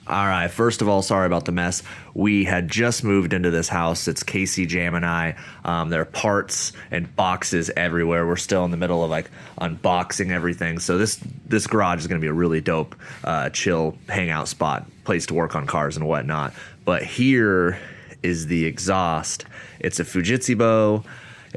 All right, first of all, sorry about the mess. We had just moved into this house. It's Casey, Jam, and I. There are parts and boxes everywhere. We're still in the middle of like unboxing everything. So this garage is going to be a really dope, chill hangout spot, place to work on cars and whatnot. But here is the exhaust. It's a Fujitsubo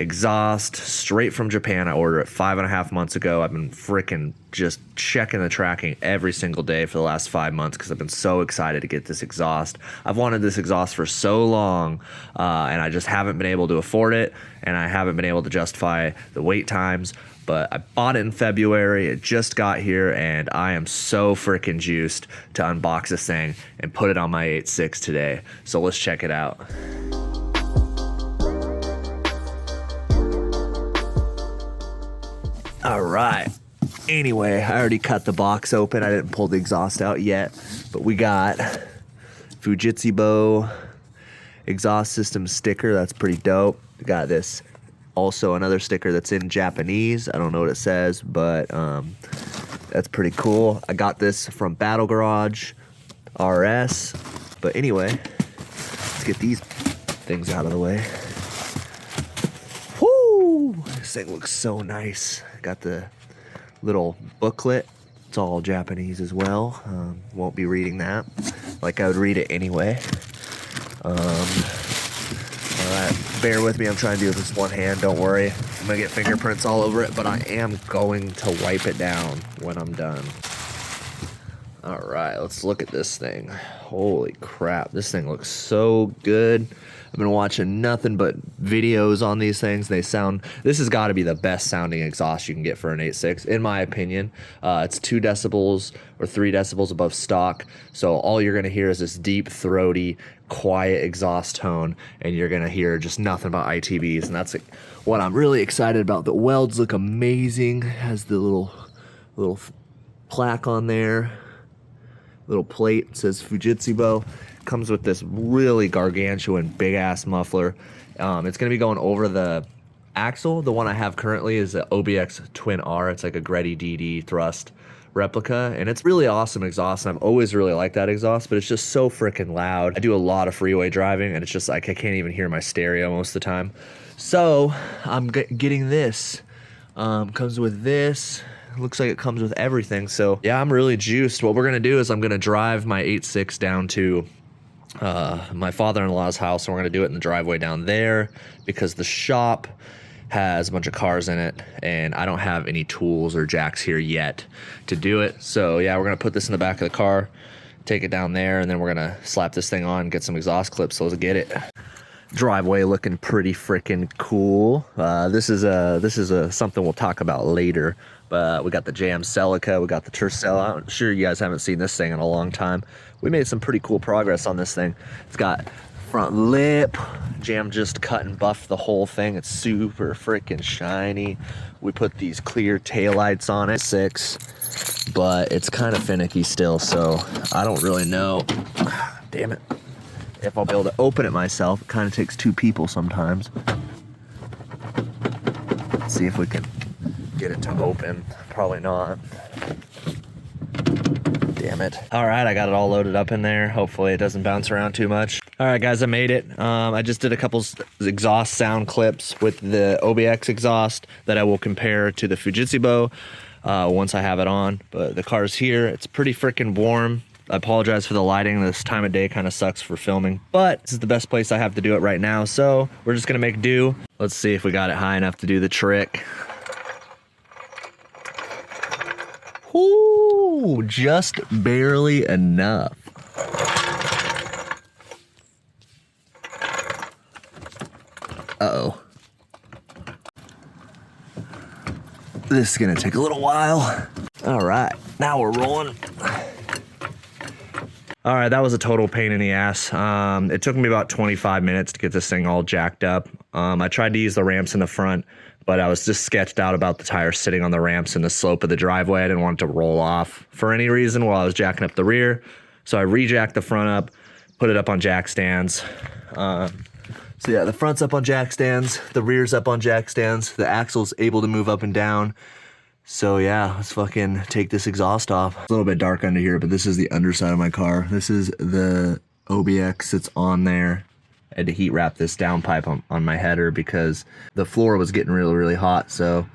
exhaust straight from Japan. I ordered it 5.5 months ago. I've been freaking just checking the tracking every single day for the last 5 months because I've been so excited to get this exhaust. I've wanted this exhaust for so long, and I just haven't been able to afford it, and I haven't been able to justify the wait times. But I bought it in February. It just got here, and I am so freaking juiced to unbox this thing and put it on my Ae86 today. So let's check it out. All right. Anyway, I already cut the box open. I didn't pull the exhaust out yet, but we got Fujitsubo exhaust system sticker. That's pretty dope. We got this, also another sticker that's in Japanese. I don't know what it says, but that's pretty cool. I got this from Battle Garage RS. But anyway, let's get these things out of the way. Woo! This thing looks so nice. Got the little booklet. It's all Japanese as well. Won't be reading that like I would read it anyway. All right, bear with me. I'm trying to do this with one hand. Don't worry. I'm gonna get fingerprints all over it, but I am going to wipe it down when I'm done. All right, let's look at this thing. Holy crap, this thing looks so good. I've been watching nothing but videos on these things. This has got to be the best sounding exhaust you can get for an Ae86, in my opinion. It's 2 decibels or 3 decibels above stock. So all you're going to hear is this deep, throaty, quiet exhaust tone, and you're going to hear just nothing but ITBs. And that's what I'm really excited about. The welds look amazing. Has the little plaque on there. Little plate. It says Fujitsubo. Comes with this really gargantuan big ass muffler. It's gonna be going over the axle. The one I have currently is the OBX Twin R. It's like a Greddy DD thrust replica, and it's really awesome exhaust. And I've always really liked that exhaust, but it's just so freaking loud. I do a lot of freeway driving, and it's just like I can't even hear my stereo most of the time. So I'm getting this. Comes with this. Looks like it comes with everything. So yeah, I'm really juiced. What we're gonna do is I'm gonna drive my Ae86 down to my father-in-law's house, and we're gonna do it in the driveway down there because the shop has a bunch of cars in it, and I don't have any tools or jacks here yet to do it. So yeah, we're gonna put this in the back of the car, take it down there, and then we're gonna slap this thing on, get some exhaust clips. So let's get it. Driveway looking pretty freaking cool. This is something we'll talk about later. But we got the Jam Celica, we got the Tercel. I'm sure you guys haven't seen this thing in a long time. We made some pretty cool progress on this thing. It's got front lip. Jam just cut and buffed the whole thing. It's super freaking shiny. We put these clear taillights on it, 6, but it's kind of finicky still, so I don't really know. Damn it. If I'll be able to open it myself. It kind of takes 2 people sometimes. Let's see if we can get it to open. Probably not. Damn it. All right, I got it all loaded up in there. Hopefully it doesn't bounce around too much. All right, guys, I made it. I just did a couple exhaust sound clips with the OBX exhaust that I will compare to the Fujitsubo once I have it on. But the car's here. It's pretty freaking warm. I apologize for the lighting. This time of day kind of sucks for filming, but this is the best place I have to do it right now. So we're just gonna make do. Let's see if we got it high enough to do the trick. Ooh, just barely enough. Uh-oh. This is gonna take a little while. All right, now we're rolling. All right, that was a total pain in the ass. It took me about 25 minutes to get this thing all jacked up. I tried to use the ramps in the front, but I was just sketched out about the tire sitting on the ramps and the slope of the driveway. I didn't want it to roll off for any reason while I was jacking up the rear. So I re-jacked the front up, put it up on jack stands. So yeah, the front's up on jack stands, the rear's up on jack stands, the axle's able to move up and down. So yeah, let's fucking take this exhaust off. It's a little bit dark under here, but this is the underside of my car. This is the OBX that's on there. I had to heat wrap this downpipe on my header because the floor was getting really, really hot. So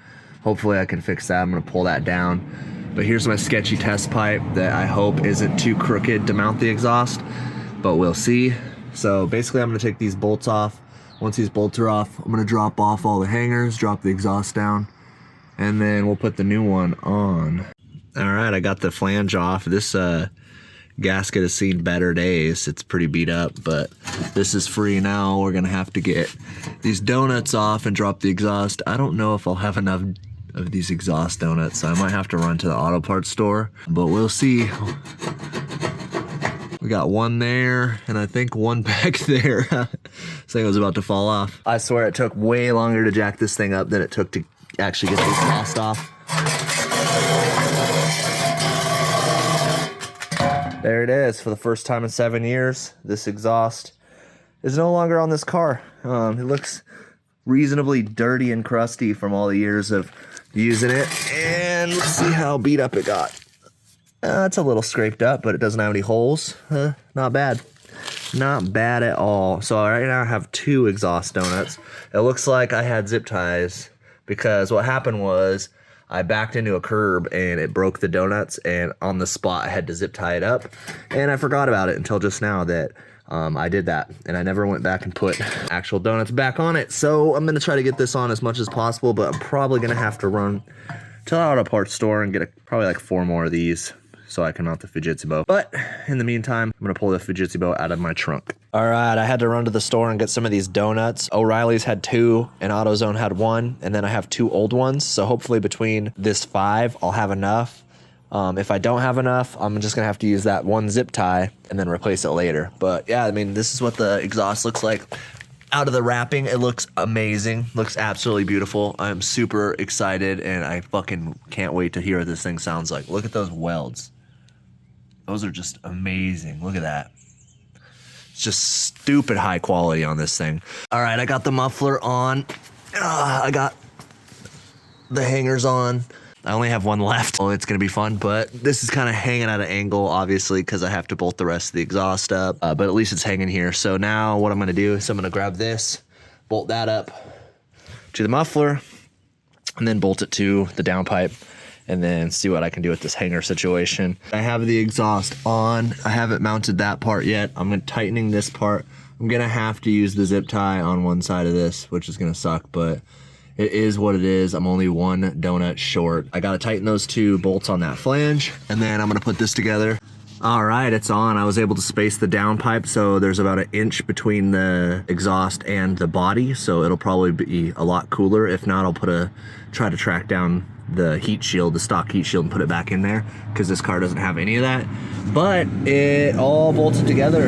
hopefully I can fix that. I'm gonna pull that down. But here's my sketchy test pipe that I hope isn't too crooked to mount the exhaust, but we'll see. So basically I'm gonna take these bolts off. Once these bolts are off, I'm gonna drop off all the hangers, drop the exhaust down, and then we'll put the new one on. All right, I got the flange off. This gasket has seen better days. It's pretty beat up, but this is free now. We're gonna have to get these donuts off and drop the exhaust. I don't know if I'll have enough of these exhaust donuts, so I might have to run to the auto parts store, but we'll see. We got one there, and I think one back there. This thing was about to fall off. I swear it took way longer to jack this thing up than it took to actually get the exhaust off. There it is. For the first time in 7 years, this exhaust is no longer on this car. It looks reasonably dirty and crusty from all the years of using it. And let's see how beat up it got. It's a little scraped up, but it doesn't have any holes. Not bad. Not bad at all. So right now I have 2 exhaust donuts. It looks like I had zip ties because what happened was I backed into a curb and it broke the donuts, and on the spot I had to zip tie it up, and I forgot about it until just now that I did that, and I never went back and put actual donuts back on it. So I'm gonna try to get this on as much as possible, but I'm probably gonna have to run to the auto parts store and get probably like 4 more of these so I can mount the Fujitsubo. But in the meantime, I'm gonna pull the Fujitsubo out of my trunk. All right, I had to run to the store and get some of these donuts. O'Reilly's had 2 and AutoZone had 1, and then I have 2 old ones. So hopefully between this 5, I'll have enough. If I don't have enough, I'm just gonna have to use that 1 zip tie and then replace it later. But yeah, I mean, this is what the exhaust looks like. Out of the wrapping, it looks amazing. Looks absolutely beautiful. I'm super excited, and I fucking can't wait to hear what this thing sounds like. Look at those welds. Those are just amazing. Look at that. It's just stupid high quality on this thing. All right, I got the muffler on. I got the hangers on. I only have 1 left. Well, it's gonna be fun, but this is kind of hanging at an angle, obviously, because I have to bolt the rest of the exhaust up, but at least it's hanging here. So now what I'm gonna do is I'm gonna grab this, bolt that up to the muffler, and then bolt it to the downpipe, and then see what I can do with this hanger situation. I have the exhaust on. I haven't mounted that part yet. I'm tightening this part. I'm gonna have to use the zip tie on one side of this, which is gonna suck, but it is what it is. I'm only 1 donut short. I gotta tighten those 2 bolts on that flange, and then I'm gonna put this together. All right, it's on. I was able to space the downpipe, so there's about 1 inch between the exhaust and the body, so it'll probably be a lot cooler. If not, I'll try to track down the heat shield, the stock heat shield, and put it back in there, because this car doesn't have any of that. But it all bolted together,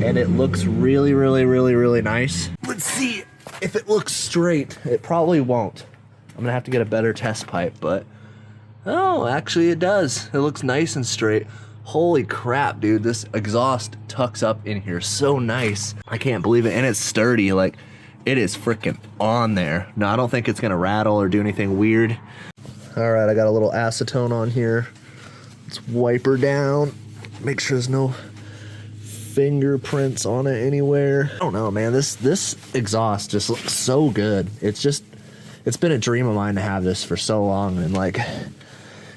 and it looks really, really, really, really nice. Let's see if it looks straight. It probably won't. I'm gonna have to get a better test pipe, but oh, actually it does. It looks nice and straight. Holy crap, dude, this exhaust tucks up in here so nice. I can't believe it, and it's sturdy. Like, it is freaking on there. No, I don't think it's gonna rattle or do anything weird. All right, I got a little acetone on here. Let's wipe her down. Make sure there's no fingerprints on it anywhere. I don't know, man. This exhaust just looks so good. It's been a dream of mine to have this for so long, and like,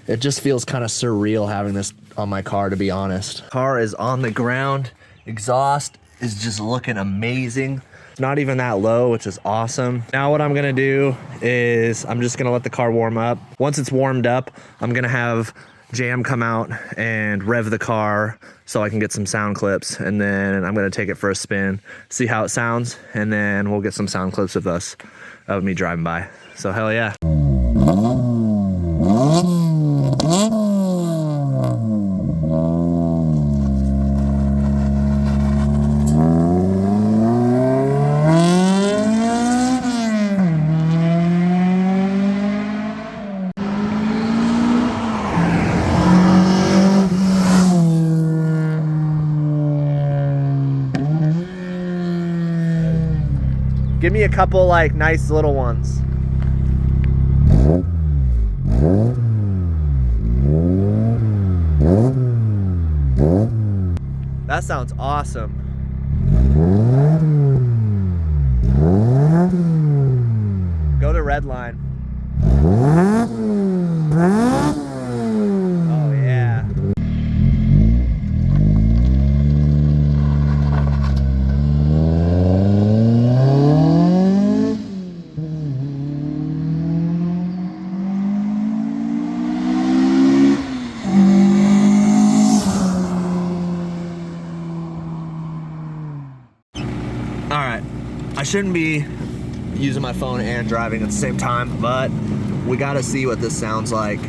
it just feels kind of surreal having this on my car, to be honest. Car is on the ground. Exhaust is just looking amazing. It's not even that low, which is awesome. Now what I'm gonna do is I'm just gonna let the car warm up. Once it's warmed up, I'm gonna have Jam come out and rev the car so I can get some sound clips, and then I'm gonna take it for a spin, see how it sounds, and then we'll get some sound clips of me driving by. So hell yeah. Give me a couple like nice little ones. That sounds awesome. Go to red line. Oh yeah. All right, I shouldn't be using my phone and driving at the same time, but we gotta see what this sounds like.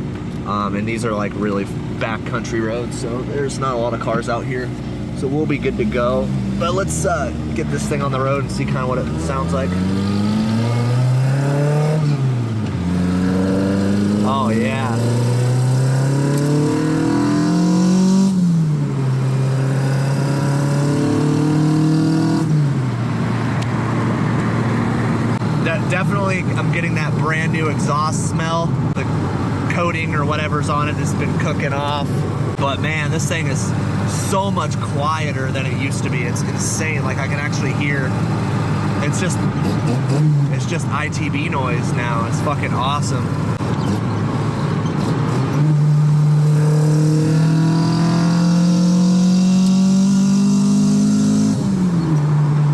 And these are like really backcountry roads, so there's not a lot of cars out here, so we'll be good to go. But let's get this thing on the road and see kind of what it sounds like. Oh yeah. Definitely, I'm getting that brand new exhaust smell. The coating or whatever's on it has been cooking off. But man, this thing is so much quieter than it used to be. It's insane. Like I can actually hear. It's just ITB noise now. It's fucking awesome.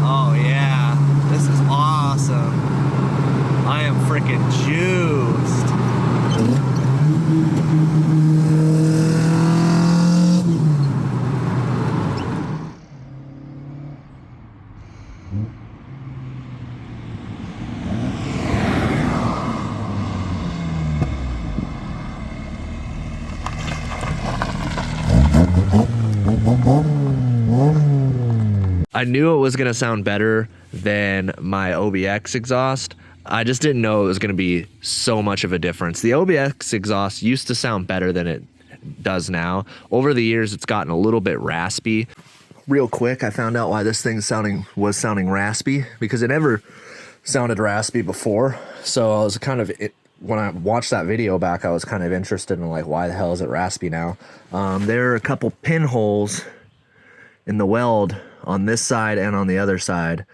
Oh yeah, this is awesome. I am freaking juiced. I knew it was gonna sound better than my OBX exhaust. I just didn't know it was going to be so much of a difference. The OBX exhaust used to sound better than it does now. Over the years, it's gotten a little bit raspy. Real quick, I found out why this thing was sounding raspy, because it never sounded raspy before. So I was kind of, when I watched that video back, I was kind of interested in like, why the hell is it raspy now? There are a couple pinholes in the weld on this side and on the other side.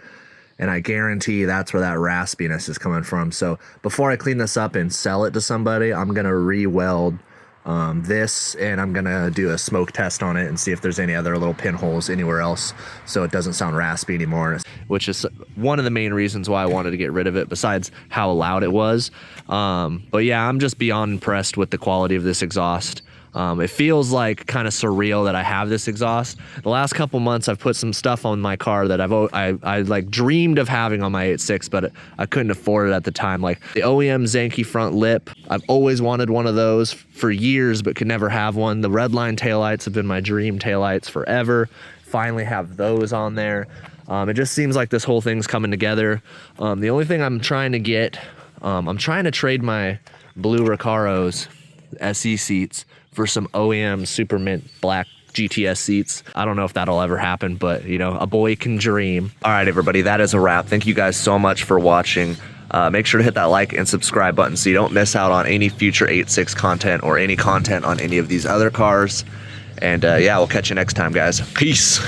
And I guarantee that's where that raspiness is coming from. So before I clean this up and sell it to somebody, I'm going to re-weld this, and I'm going to do a smoke test on it and see if there's any other little pinholes anywhere else so it doesn't sound raspy anymore, which is one of the main reasons why I wanted to get rid of it, besides how loud it was. But yeah, I'm just beyond impressed with the quality of this exhaust. It feels like kind of surreal that I have this exhaust. The last couple months, I've put some stuff on my car that I like dreamed of having on my 86, but I couldn't afford it at the time. Like the OEM Zanky front lip, I've always wanted one of those for years, but could never have one. The Redline taillights have been my dream taillights forever. Finally have those on there. It just seems like this whole thing's coming together. The only thing I'm trying to get, I'm trying to trade my blue Recaros SE seats for some OEM Super Mint black GTS seats. I don't know if that'll ever happen, but you know, a boy can dream. All right, everybody, that is a wrap. Thank you guys so much for watching. Make sure to hit that like and subscribe button so you don't miss out on any future 86 content or any content on any of these other cars. And yeah, we'll catch you next time, guys. Peace.